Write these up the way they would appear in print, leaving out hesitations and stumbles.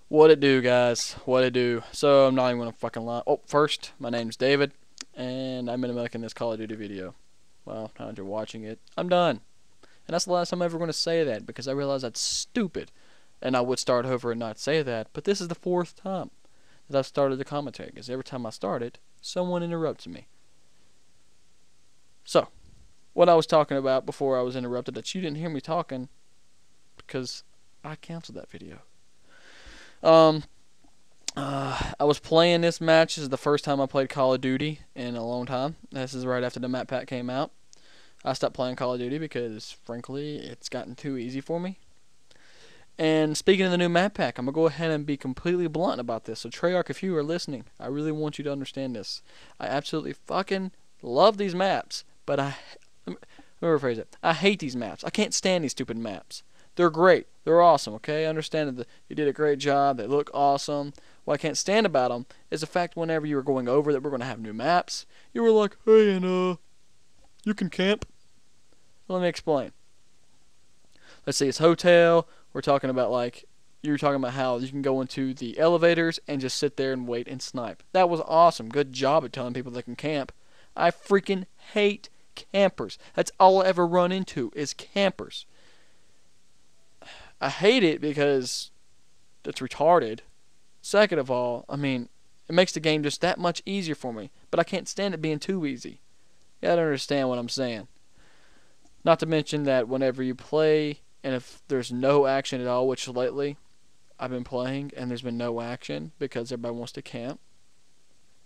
What it do, guys? What it do? So I'm not even gonna fucking lie. Oh, first, my name's David, and I'm gonna making this Call of Duty video. Well, now that you're watching it, I'm done. And that's the last time I'm ever gonna say that because I realize that's stupid, and I would start over and not say that. But this is the fourth time that I've started the commentary because every time I start it, someone interrupts me. So, what I was talking about before I was interrupted that you didn't hear me talking because I canceled that video. Um, I was playing this match. This is the first time I played Call of Duty in a long time. This is right after the map pack came out. I stopped playing Call of Duty because, frankly, it's gotten too easy for me. And speaking of the new map pack, I'm going to go ahead and be completely blunt about this. So, Treyarch, if you are listening, I really want you to understand this. I absolutely fucking love these maps, but let me rephrase it. I hate these maps. I can't stand these stupid maps. They're great. They're awesome, okay? I understand that you did a great job. They look awesome. What I can't stand about them is the fact whenever you were going over that we're going to have new maps, you were like, hey, and you can camp. Let me explain. Let's see, it's hotel. We're talking about, like, you were talking about how you can go into the elevators and just sit there and wait and snipe. That was awesome. Good job at telling people they can camp. I freaking hate campers. That's all I ever run into is campers. I hate it because it's retarded. Second of all, I mean, it makes the game just that much easier for me. But I can't stand it being too easy. You gotta understand what I'm saying. Not to mention that whenever you play, and if there's no action at all, which lately I've been playing, and there's been no action because everybody wants to camp,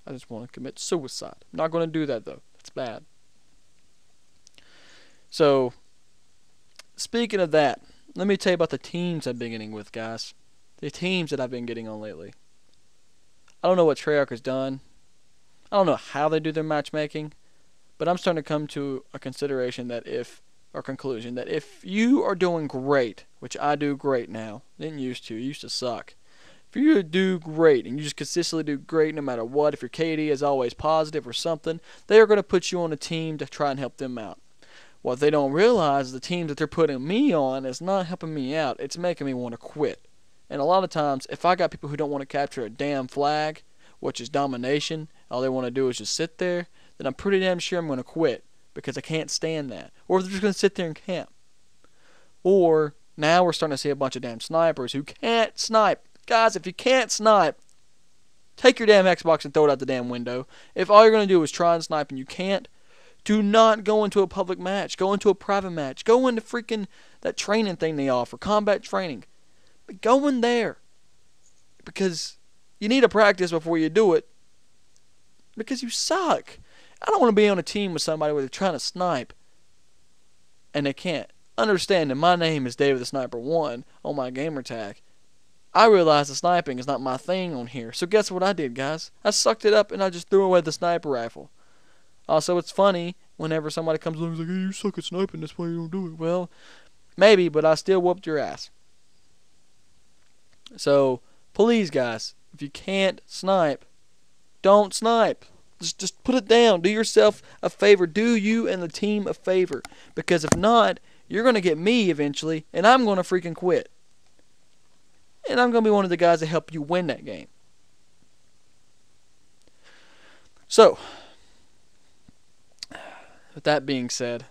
I just want to commit suicide. I'm not going to do that, though. That's bad. So, speaking of that, let me tell you about the teams I've been getting with, guys. The teams that I've been getting on lately. I don't know what Treyarch has done. I don't know how they do their matchmaking. But I'm starting to come to a conclusion that if you are doing great, which I do great now, didn't used to, it used to suck. If you do great and you just consistently do great no matter what, if your KD is always positive or something, they are going to put you on a team to try and help them out. What they don't realize is the teams that they're putting me on is not helping me out. It's making me want to quit. And a lot of times, if I got people who don't want to capture a damn flag, which is domination, all they want to do is just sit there, then I'm pretty damn sure I'm going to quit because I can't stand that. Or they're just going to sit there and camp. Or now we're starting to see a bunch of damn snipers who can't snipe. Guys, if you can't snipe, take your damn Xbox and throw it out the damn window. If all you're going to do is try and snipe and you can't, do not go into a public match. Go into a private match. Go into freaking that training thing they offer, combat training. But go in there. Because you need to practice before you do it. Because you suck. I don't want to be on a team with somebody where they're trying to snipe and they can't. Understand that my name is David the Sniper 1 on my gamer tag. I realize the sniping is not my thing on here. So guess what I did, guys? I sucked it up and I just threw away the sniper rifle. Also, it's funny whenever somebody comes along and is like, hey, you suck at sniping, that's why you don't do it. Well, maybe, but I still whooped your ass. So, please, guys, if you can't snipe, don't snipe. Just put it down. Do yourself a favor. Do you and the team a favor. Because if not, you're going to get me eventually, and I'm going to freaking quit. And I'm going to be one of the guys that help you win that game. So, with that being said,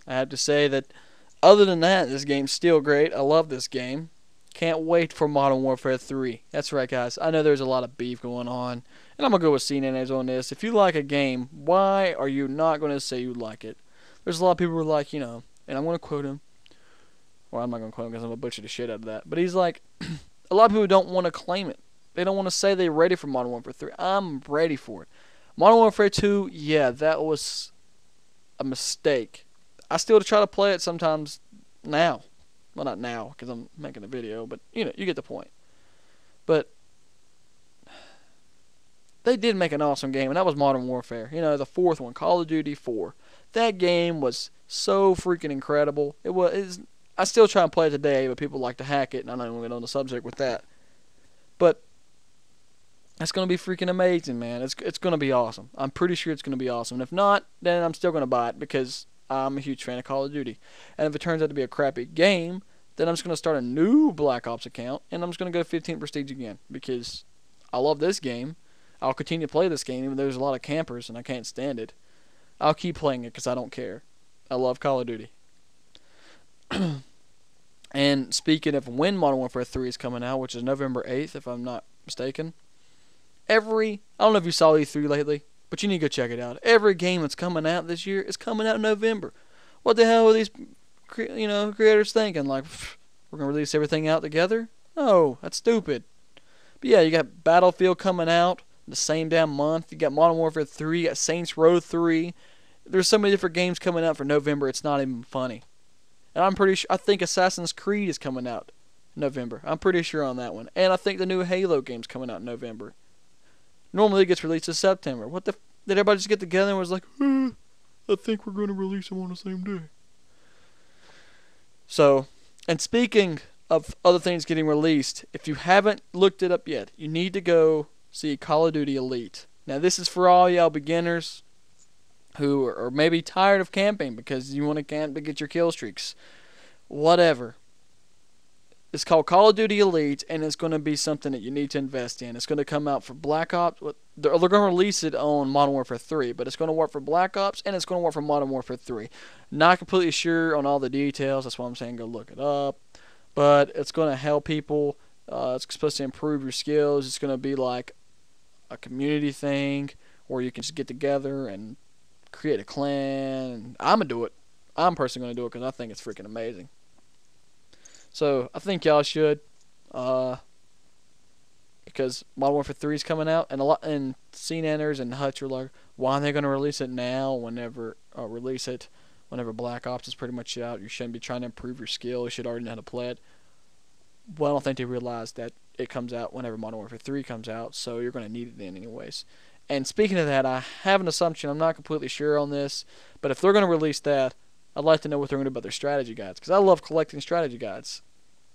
I have to say that other than that, this game's still great. I love this game. Can't wait for Modern Warfare 3. That's right, guys. I know there's a lot of beef going on, and I'm going to go with CNNs on this. If you like a game, why are you not going to say you like it? There's a lot of people who are like, you know, and I'm going to quote him. Well, I'm not going to quote him because I'm going to butcher the shit out of that. But he's like, a lot of people don't want to claim it. They don't want to say they're ready for Modern Warfare 3. I'm ready for it. Modern Warfare 2, yeah, that was a mistake. I still try to play it sometimes now. Well, not now, because I'm making a video, but, you know, you get the point. But they did make an awesome game, and that was Modern Warfare. You know, the fourth one, Call of Duty 4. That game was so freaking incredible. I still try and play it today, but people like to hack it, and I'm not even going to get on the subject with that. But it's going to be freaking amazing, man. It's going to be awesome. I'm pretty sure it's going to be awesome. And if not, then I'm still going to buy it because I'm a huge fan of Call of Duty. And if it turns out to be a crappy game, Then I'm just going to start a new Black Ops account, and I'm just going to go 15 Prestige again because I love this game. I'll continue to play this game even though there's a lot of campers and I can't stand it. I'll keep playing it because I don't care. I love Call of Duty. And speaking of when Modern Warfare 3 is coming out, which is November 8th if I'm not mistaken, I don't know if you saw E3 lately, but you need to go check it out. Every game that's coming out this year is coming out in November. What the hell are these creators thinking? Like, we're going to release everything out together? No, that's stupid. But yeah, you got Battlefield coming out the same damn month. You got Modern Warfare 3, you got Saints Row 3. There's so many different games coming out for November, it's not even funny. And I'm pretty sure, I think Assassin's Creed is coming out in November. I'm pretty sure on that one. And I think the new Halo game's coming out in November. Normally it gets released in September. Did everybody just get together and was like, I think we're going to release them on the same day. So, and speaking of other things getting released, if you haven't looked it up yet, you need to go see Call of Duty Elite. Now this is for all y'all beginners who are maybe tired of camping because you want to camp to get your kill streaks. Whatever. It's called Call of Duty Elite, and it's going to be something that you need to invest in. It's going to come out for Black Ops. They're going to release it on Modern Warfare 3, but it's going to work for Black Ops, and it's going to work for Modern Warfare 3. Not completely sure on all the details. That's why I'm saying go look it up. But it's going to help people. It's supposed to improve your skills. It's going to be like a community thing where you can just get together and create a clan. I'm going to do it. I'm personally going to do it because I think it's freaking amazing. So I think y'all should, because Modern Warfare 3 is coming out, and CNNers and Hutch are like, why are they going to release it now? Whenever Black Ops is pretty much out, you shouldn't be trying to improve your skill. You should already know how to play it. Well, I don't think they realize that it comes out whenever Modern Warfare 3 comes out, so you're going to need it then anyways. And speaking of that, I have an assumption. I'm not completely sure on this, but if they're going to release that, I'd like to know what they're going to do about their strategy guides, because I love collecting strategy guides.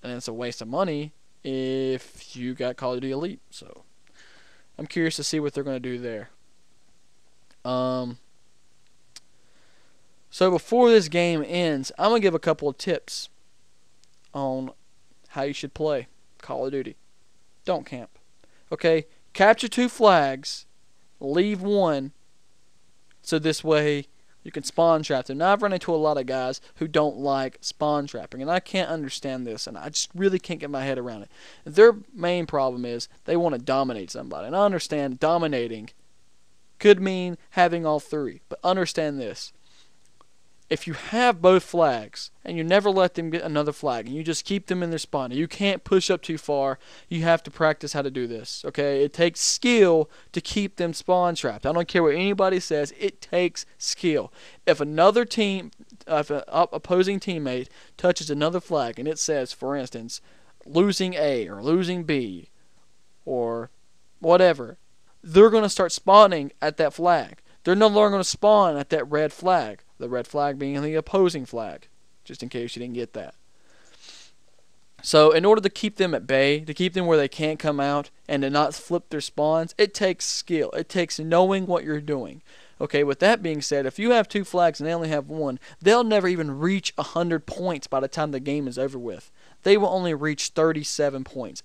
And it's a waste of money if you got Call of Duty Elite. So I'm curious to see what they're going to do there. So before this game ends, I'm going to give a couple of tips on how you should play Call of Duty. Don't camp. Okay? Capture 2 flags. Leave 1. So this way you can spawn trap them. Now, I've run into a lot of guys who don't like spawn trapping, and I can't understand this, and I just really can't get my head around it. Their main problem is they want to dominate somebody, and I understand dominating could mean having all 3, but understand this. If you have both flags, and you never let them get another flag, and you just keep them in their spawn, and you can't push up too far, you have to practice how to do this, okay? It takes skill to keep them spawn trapped. I don't care what anybody says, it takes skill. If another team, if an opposing teammate touches another flag, and it says, for instance, losing A, or losing B, or whatever, they're going to start spawning at that flag. They're no longer going to spawn at that red flag. The red flag being the opposing flag, just in case you didn't get that. So in order to keep them at bay, to keep them where they can't come out, and to not flip their spawns, it takes skill. It takes knowing what you're doing. Okay, with that being said, if you have 2 flags and they only have 1, they'll never even reach 100 points by the time the game is over with. They will only reach 37 points.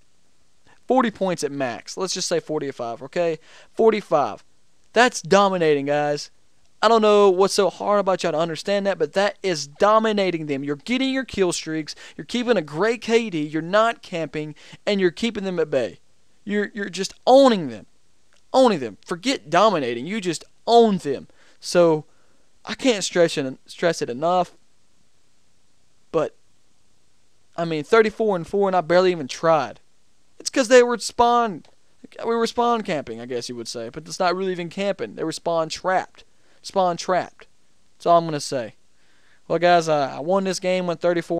40 points at max. Let's just say 45, okay? 45. That's dominating, guys. I don't know what's so hard about y'all to understand that, but that is dominating them. You're getting your kill streaks, you're keeping a great KD, you're not camping, and you're keeping them at bay. You're just owning them. Owning them. Forget dominating, you just own them. So, I can't stress it enough, but, I mean, 34-4, and I barely even tried. It's because we were spawn camping, I guess you would say, but it's not really even camping. They were spawn trapped. Spawn trapped. That's all I'm going to say. Well, guys, I won this game, went 34.